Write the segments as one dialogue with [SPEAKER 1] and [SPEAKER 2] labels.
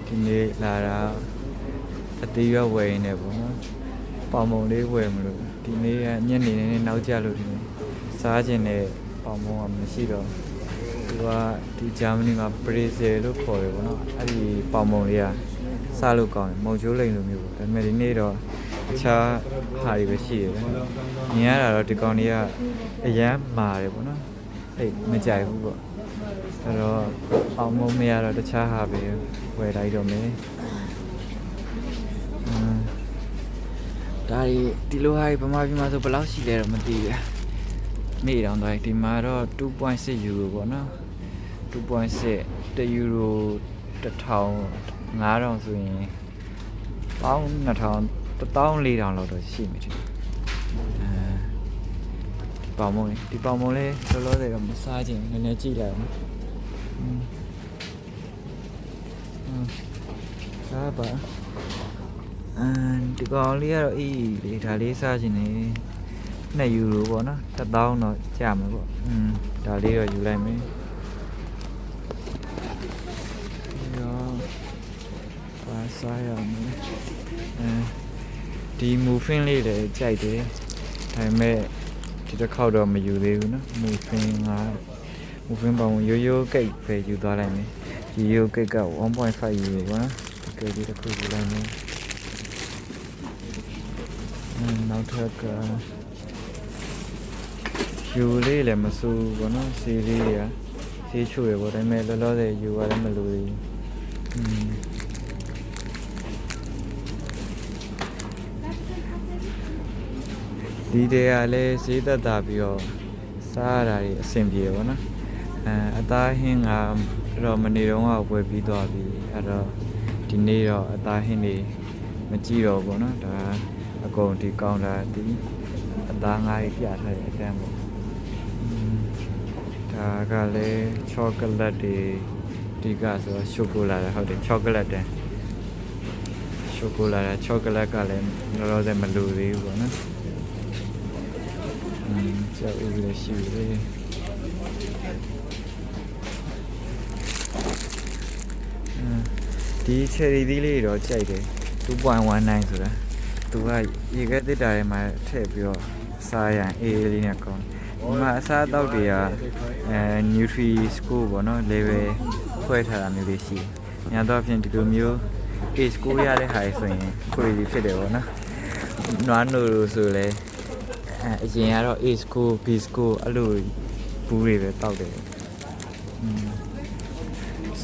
[SPEAKER 1] ဒီနေ့လာတာအသေးရွယ်ဝယ်နေပေါ့နော်ပေါင်မုံလေးဝယ်မလို့ဒီနေ့ကညနေနေနောက်ကျလို့ဒီနေ့စားခြင်းနဲ့ပေါင်မုံကမရှိတော့သူကဒီဂျာမနီမှာပရေဇယ်လို့ခေါ်တယ်ပေါ့နော်အဲ့ဒီပေါင်မုံလေးကစားလို့ကောင်းတယ်မုံချိုးလိမ်လိုမျိုးပေါ့ဒါပေမဲ့ဒီနေ့တော့အခြားဟာတွေပဲရှိတယ်မြင်ရတာတော့ဒီကောင်လေးကအရန်မာတယ်ပေါ့နော်အဲ့မကြိုက်ဘူးပေါ့အဲ့တော့ပေါင်မုံမရတော့တခြားဟာပဲဝယ်လိုက်တော့မယ်ဒါဒီလိုဟာဗမာပြည်မှာဆိုဘယ်လောက်ရှိလဲတော့မသိဘူးနေတောင်တော့ဒီမှာတော့ 2.6 ယူရိုပေါ့နော် 2.6 1ယူရို1500ဆိုရင်ပေါင်း2000 1400လောက်တော့ရှိမယ်ထင်ဒီပေါင်မုံလေးလောလောဆယ်တော့မစားချင်နည်းနည်းကြည့်လိုက်အောင်စားပါဒီကောင်လေးကတော့အေးလေဒါလေးစားချင်နေ2ယူရိုပေါ့နော်1000တော့ကျမယ်ပေါ့ဒါလေးတော့ယူလိုက်မယ်ပါစားရမယ်ဒီမူဖင်းလေးလည်းကြိုက်တယ်ဒါပေမဲ့ဒီတစ်ခေါက်တော့မယူသေးဘူးနော်မူဖင်းပေါင်းရိုးရိုးကိတ်ပဲယူသွားလိုက်မယ်ဒီရိုးကိတ်က 1.5 ယူရိုပေါ့နော်ဒီကိတ်လေးတစ်ခုယူလိုက်မယ်နောက်ထပ်ကယူလေးလည်းမစိုးဘူးပေါ့နော်စီလေးတွေကစီးချွေပေါ့ဒါပေမဲ့လောလောဆယ်ယူရတယ်မလို့ဒီတွေကလည်းဈေးသက်သာပြီးတော့စားရတာတွေအဆင်ပြေပေါ့နော်အသားဟင်းကတော့မနေတော့ဝယ်ပြီးသွားပြီအဲ့တော့ဒီနေ့တော့အသားဟင်းတွေမကြည့်တော့ဘူးနော်ဒါအကုန်ဒီကောင်တာဒီအသားငါးတွေပြထားတဲ့အတန်းပေါ့ဒါကလည်းချောကလက်တွေဒီကဆိုတော့ရှိုကိုလာတယ်ဟုတ်တယ်ချောကလက်တန်းရှိုကိုလာတယ်ချောကလက်ကလည်းလောလောဆယ်မလိုသေးဘူးပေါ့နော်ကျောက်ဦးလည်းရှိတယ်ဒီချယ်ရီသီးလေးတော့ကြိုက်တယ် 2.19 ဆိုတာသူကရေခဲတစ်တာထဲမှာထည့်ပြီးတော့စားရန်အေးလေးနဲ့ကောင်းဒီမှာအစားအသောက်တွေကNutri Score ပေါ့နော် level ခွဲထားတာမျိုးလေးရှိညတော့ဖြင့်ဒီလိုမျိုး A score ရတဲ့ဟာဆိုရင်ခွဲပြီးဖြစ်တယ်ပေါ့နော်နွားနိုလို့ဆိုလဲအရင်ကတော့ A score B score အဲ့လိုဘူးတွေပဲတောက်တယ်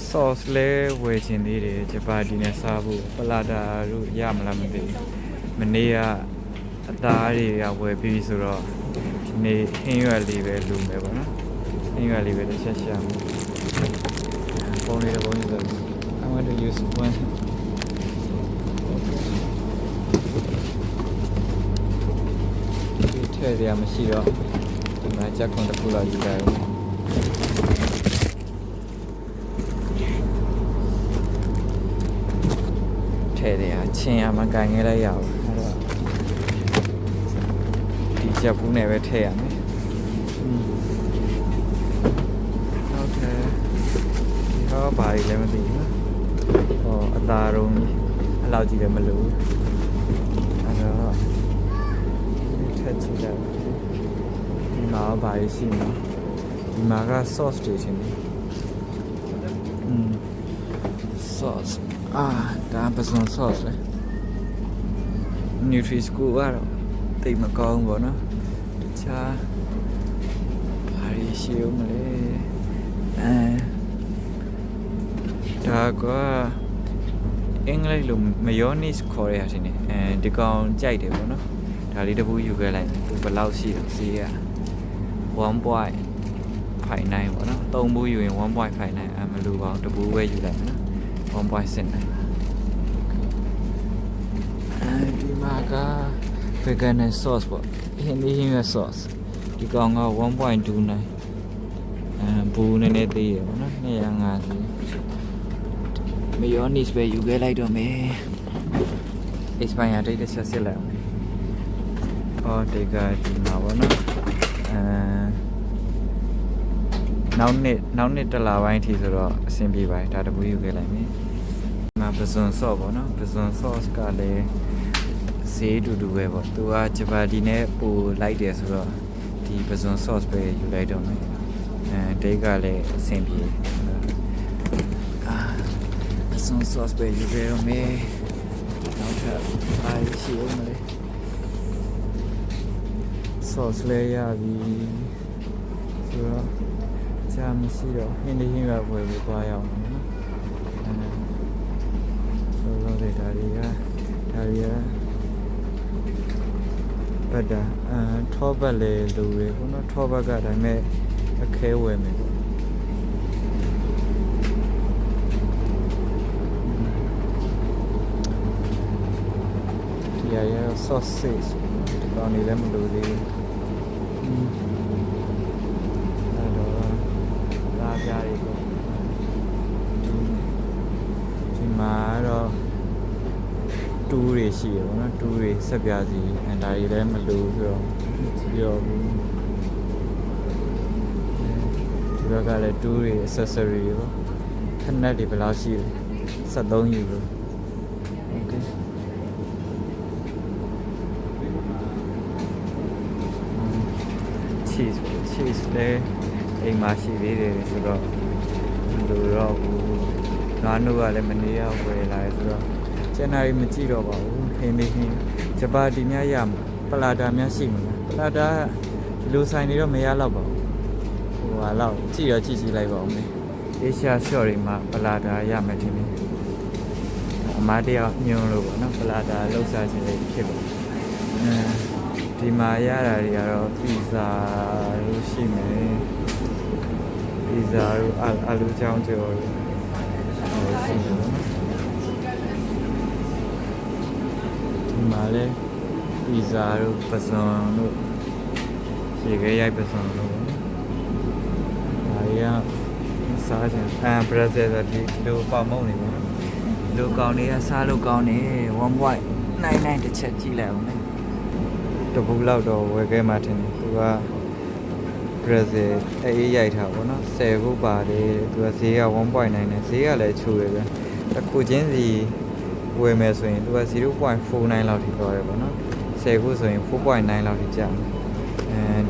[SPEAKER 1] sauce လဲဝယ်ချင်သေးတယ်ဂျပါတီနဲ့စားဖို့ပလာတာတို့ရမလားမသိဘူးမနေ့ကအသားတွေကဝယ်ပြီးဆိုတော့ဒီနေ့ဟင်းရွက်လေးပဲလူမယ်ပေါ့နော်ဟင်းရွက်လေးပဲတစ်ချက်ရှာမယ်ပုံလေးဆို I want to use oneထည့်ရမရှိတော့ဒီမှာချက်ခွန်တစ်ခုလောက်ယူလိုက်အောင်ထည့်ရချင်းရမကန်ငယ်လိုက်ရအောင်အဲ့တော့ဒီချက်ဘူးနဲ့ပဲထည့်ရမယ်ဟုတ်တယ်ဒီတော့ဘာကြီးလဲမသိဘူးဟောအသားရုံးအဲ့လောက်ကြီးလည်းမလို့အဲ့တော့ထည့်ကြည့်လိုက်ဒီမှာဘာကြီးရှိနေဒီမှာက sauce တွေချင်းsauce ဒါပစုံ sauce လေ Nutri Score ကတော့တိတ်မကောင်းဘူးပေါ့နော်တခြားဘာကြီးရှိဦးမလဲဒါကအင်္ဂလိပ်လို mayonnaise ခေါ်ရတာနေဒီကောင်ကြိုက်တယ်ပေါ့နော်ဒါလေးတစ်ခုယူခဲ့လိုက်သူဘယ်လောက်ရှိလဲဈေးက 1.59 ပေါ့နော်3ဘူးယူရင် 1.59 မလိုပါဘူးတစ်ဘူးပဲယူလိုက်မယ်နော် 1.69 ဒီမှာက vegan sauce ပေါ့ဟင်းရွက် sauce ဒီကောင်က 1.29 ဘူးနည်းနည်းသေးရပေါ့နော်250 mayonnaise ပဲယူခဲ့လိုက်တော့မယ် expire date တစ်ချက်စစ်လိုက်အောင်ဒီကဒီမှာပေါ့နော်နောက်နှစ်တစ်လပိုင်းအထိဆိုတော့အဆင်ပြေပါတယ်ဒါတပူယူခဲ့လိုက်မယ် မှာပစွန်ဆော့ပေါ့နော်ပစွန်ဆော့ကလည်းဈေးတူတူပဲပေါ့သူကဂျပါတီနဲ့ပိုလိုက်တယ်ဆိုတော့ဒီပစွန်ဆော့ပဲယူလိုက်တော့မယ်တိတ်ကလည်းအဆင်ပြေပစွန်ဆော့ပဲယူခဲ့တော့မယ်နောက်ထပ်အားရှိအောင်မလဲဆော့လဲရပြီဆိုတော့ကြာမရှိတော့ဟင်းလေးဟင်းရွက်ဝယ်ပြီးသွားရအောင်နော်လောလောဆယ်ဒါတွေကပတ်တာထောပတ်လေလူတွေပေါ့နော်ထောပတ်ကဒါပေမဲ့အခဲဝယ်မယ်ဒီရရ sausage ဒီကောင်နေလည်းမလို့သေးဘူးအဲ့တော့သားပြားတွေပေါ့ဒီမှာတော့တူးတွေရှိရပေါ့နော်တူးတွေဆက်ပြားစီဒါတွေလည်းမလို့ဆိုတော့ပြောဘူးဒီဘက်ကလည်းတူးတွေ accessory တွေပေါ့ခဏတွေဘယ်လောက်ရှိလဲ73ယူလို့ okay cheese လည်းအိမ်မှာရှိသေးတယ်ဆိုတော့လူတော့ဘူးငါတို့ကလည်းမနေရဝယ်လာဆိုတော့ဇန်နဝါရီမကြည့်တော့ပါဘူးဟင်းဂျပါတီများရမှာပလာတာများရှိမှာပလာတာလူဆိုင်တွေတော့မရတော့ပါဘူးဟိုဟာတော့ကြည့်လိုက်ပါဦးမယ်အေရှားရှော့တွေမှာပလာတာရမယ်ထင်တယ်အမတယောက်ညွှန်းလို့ပေါ့နော်ပလာတာလောက်စားခြင်းလေးဖြစ်ပါဒီမှာရတာတွေကတော့ပီဇာလို့ရှိမယ်ပီဇာတို့အာလူချောင်းကျော်တို့ရှိတယ်နော်ဒီမှာလည်းပီဇာတို့ပစွန်တို့ရေခဲရိုက်ပစွန်တို့ဒါတွေကစားချင်ဘရာဇီးဆိုဒီလိုပေါမုံနေပါလူကောင်းတွေကစားလို့ကောင်းနေ1.99တစ်ချက်ကြည့်လိုက်အောင်တပူလောက်တော့ဝယ်ခဲ့မှထင်တယ်သူကဘရာဇီးအေးရိုက်ထားပါတော့10ခုပါတယ်သူကဈေးက 1.9 နဲ့ဈေးကလည်းချိုးတယ်ဗျတစ်ခုချင်းစီဝယ်မယ်ဆိုရင်သူက 0.49 လောက်ထိတော့ရပါတော့10ခုဆိုရင် 4.9 လောက်ထိကျတယ်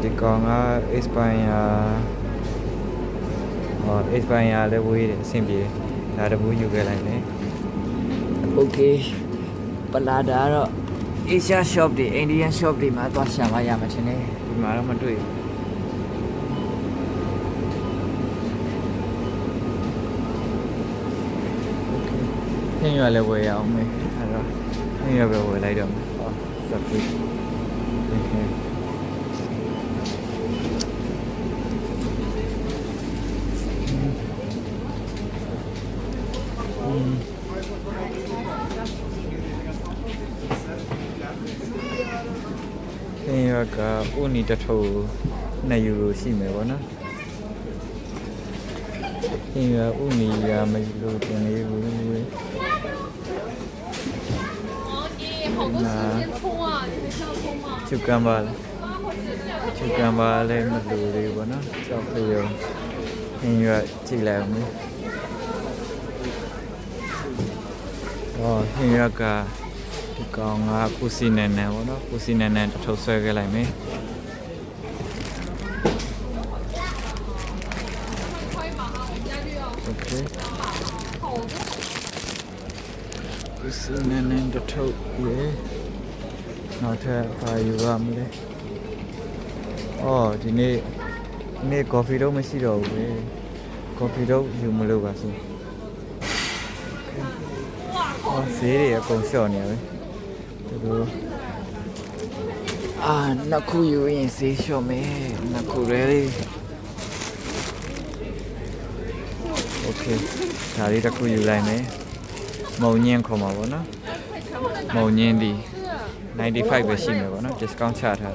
[SPEAKER 1] ဒီကောင်က Espanya လည်းဝေးတယ်အဆင်ပြေဒါတပူယူခဲ့လိုက်မယ် Okay ပလာတာတော့Asia shop တွေ Indian shop တွေမှာသွားရှာမှရမှာထင်တယ်ဒီမှာတော့မတွေ့ဘူးဟင်းရွက်လည်းဝယ်ရအောင်မယ်အဲ့တော့ဟင်းရွက်ပဲဝယ်လိုက်တော့မယ်ဟောစပ်ပြီးဟင်းရွက်ကဥနီတစ်ထုပ်2ယူရိုရှိမယ်ပေါ့နော်ဟင်းရွက်ဥနီကမယူလို့တင်နေဘူး
[SPEAKER 2] 好多时间冲啊！你们需要冲吗？
[SPEAKER 1] 就干巴了，就干巴嘞，没路的不呢？找朋友，音乐进来没？哦，音乐个，这讲啊，故事奶奶不呢？故事奶奶抽出来来没？
[SPEAKER 2] 可以马上，我们家就要
[SPEAKER 1] OK。
[SPEAKER 2] 好多。
[SPEAKER 1] 故事奶奶的抽耶。နောက်ထပ်ဘာယူရမလဲအော်ဒီနေ့ကော်ဖီတော့မရှိတော့ဘူးပဲကော်ဖီတော့ယူမလို့ပါဆိုအော်ဈေးတွေအကုန်လျှော့နေရပဲသူတို့နှစ်ခုယူရင်ဈေးလျှော့မယ်နှစ်ခုရဲโอเคဒါလေးတစ်ခုယူလိုက်မယ်မုံညင်းခေါ်မှာပေါ့နော်မုံညင်းဒီ95ပဲရှိမယ်ပေါ့နော် discount ချထားတယ်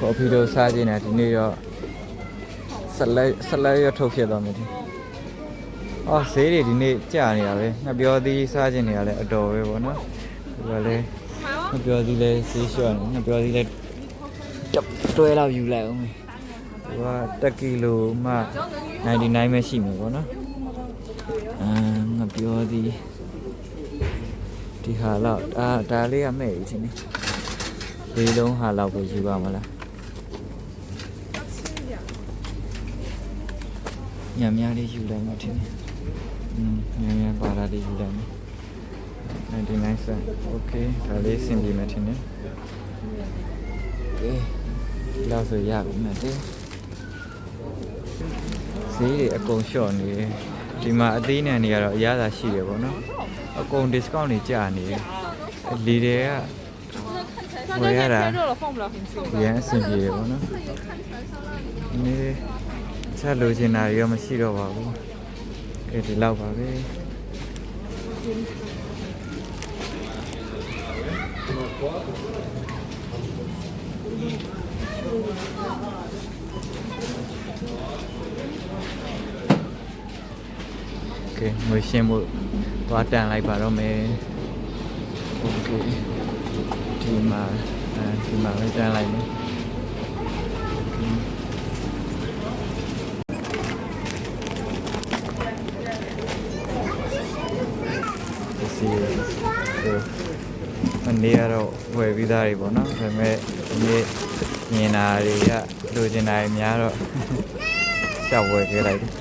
[SPEAKER 1] ကော်ဖီတို့စားခြင်းနဲ့ဒီနေ့တော့ဆက်လက်ရထုတ်ဖြစ်သွားမယ်ဒီဈေးတွေဒီနေ့ကျနေတာပဲငှက်ပြောသီးစားခြင်းတွေကလည်းအတော်ပဲပေါ့နော်ဒီကလည်း ငါပြောသေးလဲဆေးလျှော့နေငါပြောသေးလဲတွဲလောက်ယူလိုက်အောင်မယ်သူက1ကီလိုမှ99ပဲရှိမှာပေါ့နော်ငါပြောသေးဒီဟာလောက်ဒါလေးကမဲ့ပြီချင်းနေလေးလုံးဟာလောက်ကိုယူပါမလားညများလေးယူလိုက်မှထင်တယ်ညများပါလာလေးယူလိုက်မယ်99 cent okay ဒါလေးစင်ပြေမယ်ထင်တယ်ကဲလောက်ဆိုရပြီမယ်တဲ့ဈေးတွေအကုန်လျှော့နေတယ်ဒီမှာအသေးနံတွေကတော့အရသာရှိတယ်ပေါ့နော်အကုန် discount တွေကြာနေတယ်လေတွေကဝယ်ရတာရန်အဆင်ပြေတယ်ပေါ့နော်ဒီချက်လိုချင်တာတွေရောမရှိတော့ပါဘူးကဲဒီလောက်ပါပဲကဲငွေရှင်းဖို့သွားတန်လိုက်ပါတော့မယ်โอเคဒီမှာပဲတန်လိုက်မယ်အနေကတော့ဝယ်ပြီးသားတွေပေါ့နော်ဒါပေမဲ့ဒီမြင်တာတွေကလိုချင်တာတွေများတော့ရှောက်ဝယ်ခဲ့လိုက်တယ်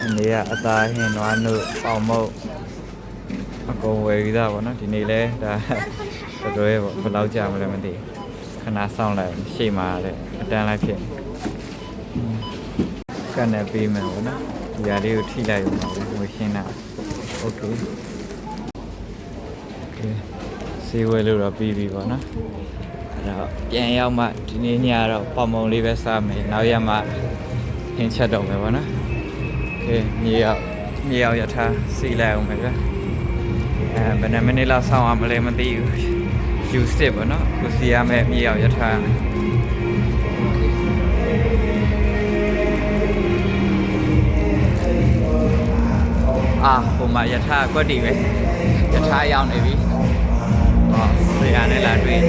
[SPEAKER 1] အနေကအသားဟင်းနွားနုပေါင်မုတ်အကုန်ဝယ်ပြီးသားပေါ့နော်ဒီနေ့လဲဒါတော်တော်ရဲ့ပေါ့ဘယ်လောက်ကြာမလဲမသိခဏစောင့်လိုက်ရှေ့မှာလည်းအတန်းလိုက်ဖြစ်ကနေပေးမယ်ပေါ့နော်ဒီဟာလေးကိုထိလိုက်ရုံပါပဲငွေရှင်းတာโอเคဆေးဝဲလို့တော့ပြီးပြီပေါ့နော်အဲ့တော့ပြန်ရောက်မှဒီနေ့ညတော့ပေါင်မုံလေးပဲစားမယ်နောက်ရက်မှဟင်းချက်တော့မယ်ပေါ့နော်ကဲမြေရောက်ရထားစီလိုက်အောင်မယ်ဗျဘယ်နှမိနစ်လောက်စောင့်ရမလဲမသိဘူးယူစစ်ပေါ့နော်ကိုစီရမယ်မြေရောက်ရထားဟိုမှာရထားကွက်တီပဲရထားရောက်နေပြီဆေးရနဲ့လာတွေ့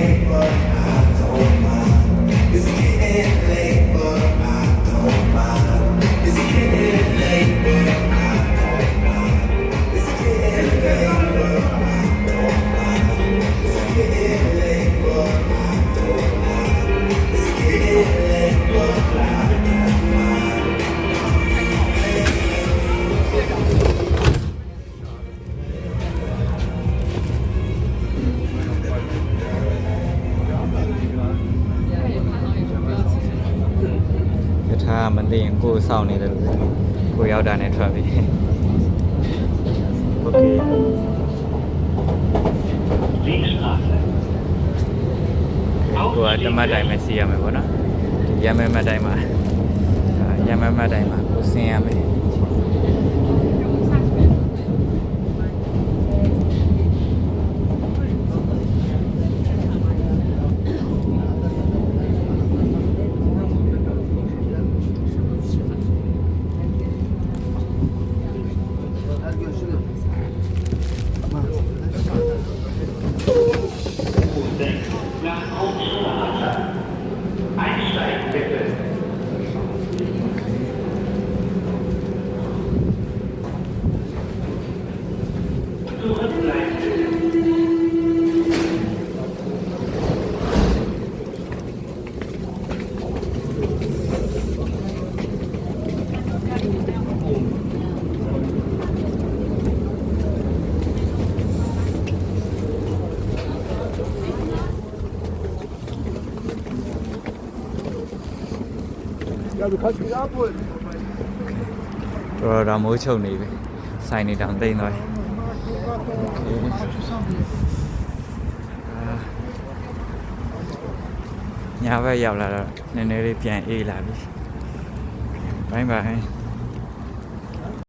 [SPEAKER 1] မသိရင်ကိုယ်စောင့်နေတယ်လို့ကိုရောက်တာနဲ့ထွက်ပြီโอเคကိုကတမတ်တိုင်းပဲစီးရမယ်ပေါ့နော်ရမ်းမဲမတ်တိုင်းမှာကိုဆင်းရမယ်
[SPEAKER 3] Ja, du kannst mich abholen.
[SPEAKER 1] တော်မိုးချုပ်နေပြီဆိုင်နေတောင်တိတ်သွားညဘက်ရောက်လာတော့နည်းနည်းလေးပြန်အေးလာပြီဘိုင်း